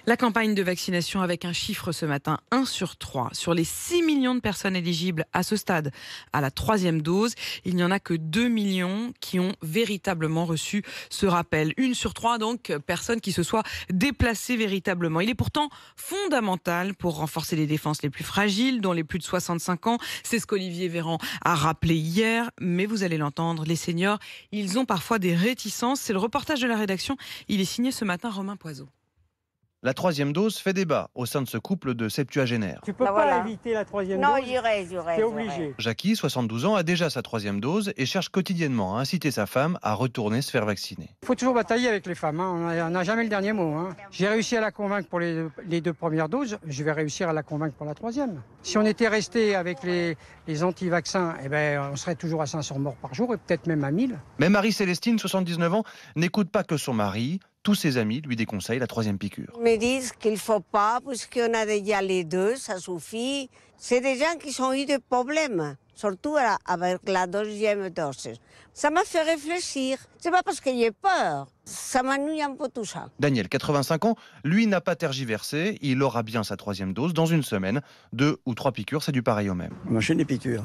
La campagne de vaccination avec un chiffre ce matin, 1 sur 3. Sur les 6 millions de personnes éligibles à ce stade à la 3e dose, il n'y en a que 2 millions qui ont véritablement reçu ce rappel. 1 sur 3 donc, personnes qui se soient déplacées véritablement. Il est pourtant fondamental pour renforcer les défenses les plus fragiles, dont les plus de 65 ans. C'est ce qu'Olivier Véran a rappelé hier, mais vous allez l'entendre, les seniors, ils ont parfois des réticences. C'est le reportage de la rédaction. Il est signé ce matin Romain Poiseau. La 3e dose fait débat au sein de ce couple de septuagénaires. Tu peux pas éviter la 3e dose. Non, j'irai. T'es obligé. Jackie, 72 ans, a déjà sa 3e dose et cherche quotidiennement à inciter sa femme à retourner se faire vacciner. Il faut toujours batailler avec les femmes. On n'a jamais le dernier mot. J'ai réussi à la convaincre pour les 2 premières doses. Je vais réussir à la convaincre pour la 3e. Si on était resté avec les anti-vaccins, on serait toujours à 500 morts par jour et peut-être même à 1000. Mais Marie-Célestine, 79 ans, n'écoute pas que son mari. Tous ses amis lui déconseillent la 3e piqûre. Ils me disent qu'il ne faut pas, puisqu'on a déjà les 2, ça suffit. C'est des gens qui ont eu des problèmes, surtout avec la 2e dose. Ça m'a fait réfléchir. C'est pas parce que j'ai peur. Ça m'ennuie un peu tout ça. Daniel, 85 ans, lui n'a pas tergiversé. Il aura bien sa 3e dose dans une semaine. 2 ou 3 piqûres, c'est du pareil au même. On enchaîne les piqûres.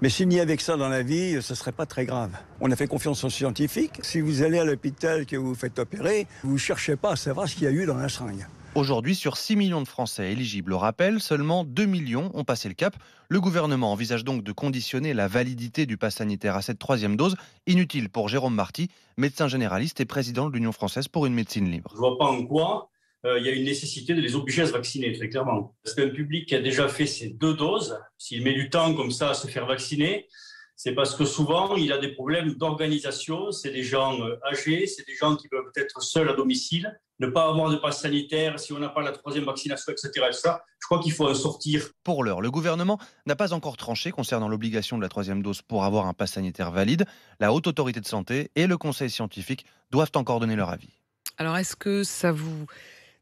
Mais s'il n'y avait que ça dans la vie, ce ne serait pas très grave. On a fait confiance aux scientifiques. Si vous allez à l'hôpital, que vous vous faites opérer, vous ne cherchez pas à savoir ce qu'il y a eu dans la seringue. Aujourd'hui, sur 6 millions de Français éligibles au rappel, seulement 2 millions ont passé le cap. Le gouvernement envisage donc de conditionner la validité du pass sanitaire à cette 3e dose. Inutile pour Jérôme Marty, médecin généraliste et président de l'Union française pour une médecine libre. Je ne vois pas en quoi il y a une nécessité de les obliger à se vacciner, très clairement. Parce qu'un public qui a déjà fait ses 2 doses, s'il met du temps comme ça à se faire vacciner, c'est parce que souvent, il a des problèmes d'organisation. C'est des gens âgés, c'est des gens qui peuvent être seuls à domicile, ne pas avoir de passe sanitaire, si on n'a pas la 3e vaccination, etc. Ça, je crois qu'il faut en sortir. Pour l'heure, le gouvernement n'a pas encore tranché concernant l'obligation de la 3e dose pour avoir un pass sanitaire valide. La Haute Autorité de Santé et le Conseil scientifique doivent encore donner leur avis. Alors, est-ce que ça vous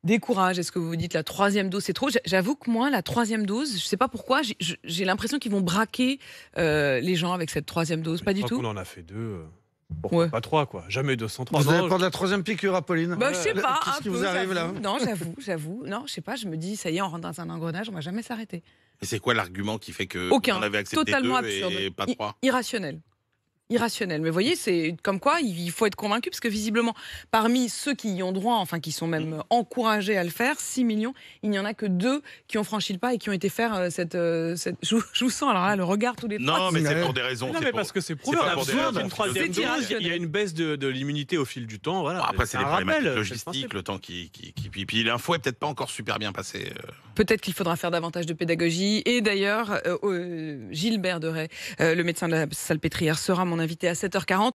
décourage? Est-ce que vous vous dites la 3e dose c'est trop? J'avoue que moi, la 3e dose, je ne sais pas pourquoi, j'ai l'impression qu'ils vont braquer les gens avec cette 3e dose. Pas du tout. On en a fait 2. Pourquoi pas 3, quoi. Jamais 203. Vous allez prendre la 3e piqûre, Apolline? Je sais pas. Qu'est-ce qui vous arrive là? Non, j'avoue. Non, je sais pas. Je me dis, ça y est, on rentre dans un engrenage, on va jamais s'arrêter. Et c'est quoi l'argument qui fait que Aucun. on avait accepté Totalement 2 absurde. et pas 3? Irrationnel. Mais vous voyez, c'est comme quoi il faut être convaincu, parce que visiblement, parmi ceux qui y ont droit, enfin qui sont même encouragés à le faire, 6 millions, il n'y en a que 2 qui ont franchi le pas et qui ont été faire cette... Je vous sens alors là, le regard tous les trois. Non, mais c'est pour des raisons. Non, mais parce que c'est prouvé. C'est pas pour des raisons. Une 3e dose, il y a une baisse de l'immunité au fil du temps. Voilà. Bon, après, c'est des problématiques rappel, logistiques, le temps puis l'info est peut-être pas encore super bien passée. Peut-être qu'il faudra faire davantage de pédagogie. Et d'ailleurs, Gilbert Deray, le médecin de la Salpêtrière, sera mon invité à 7h40.